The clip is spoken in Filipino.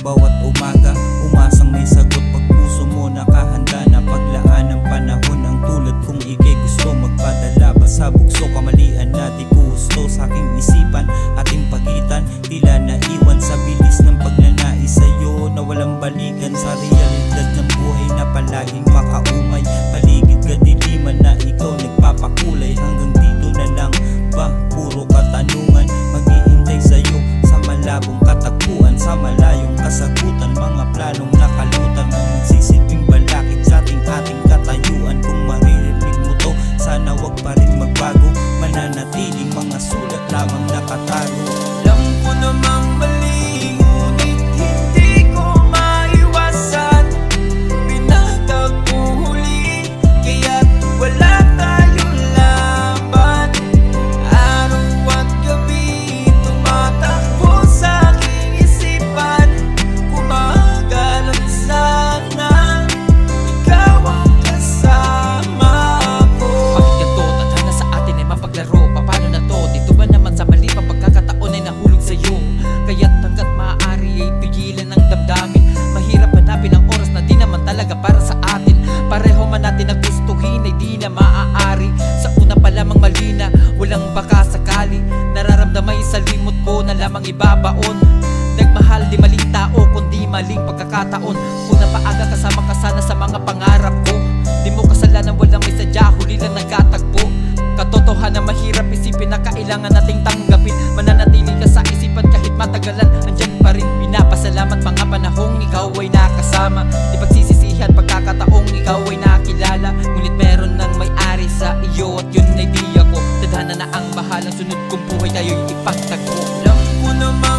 bawat umaga, umasang may sagot pag puso mo nakahanda na paglaan ng panahon. Ang tulad kong ikay gusto magpadala, basta bugso kamalian na di gusto sa aking isipan, ating pagitan tila naiwan sa bilis ng pagnanais sa'yo na walang balikan sa realidad ng buhay na palaging makaumay. Paligid kadiliman na ikaw nagpapakulay, hanggang dito na lang ba puro katanungan, maghihintay sa'yo sa malabong katagpuan, sa malayong kasagutan, mga planong nakalutan ang nagsisilbing balakid sa ating katayuan. Kung maririnig mo to, sana wag pa rin magbago, mananatiling mga sulat lamang nakatago. Alam ko namang mali, ngunit hindi ko maiwasan, pinagtagpo huli, kaya't wala tayong laban. Araw at gabi tumatakbo sa aking isipan, kumagalang sana ikaw ang kasama ko. Bakit ganito? Tadhana sa atin ay mapaglaro, paano na to? Dito ba naman sa mali pang pagkakataon ay nahulog sa'yo? Kaya't hanggat maaari ay pigilan ng damdamin, mahirap hanapin ang oras na di naman talaga para sa atin. Pareho man natin na gustuhin ay di na maaari, sa una pa lamang mali na walang baka sakali. Nararamdamay sa limot ko na lamang ibabaon, nagmahal di maling tao kundi maling pagkakataon. Una paaga kasama ka sana sa mga pangarap ko, di mo kasalanan walang may sadya, huli lang nagkatagpo. Katotohanan mahirap isipin na kailangan nating tanggapin, mananatili ka sa isipan kahit matagalan, andyan pa rin. Pinapasalamat mga panahong ikaw ay nakasama, di pagsisisihan pagkakataong ikaw ay nakilala. Ngunit meron nang may-ari sa iyo at yun ay di ako. Tadhana na ang bahalang sunod kong buhay tayo'y ipagtagpo. Alam ko namang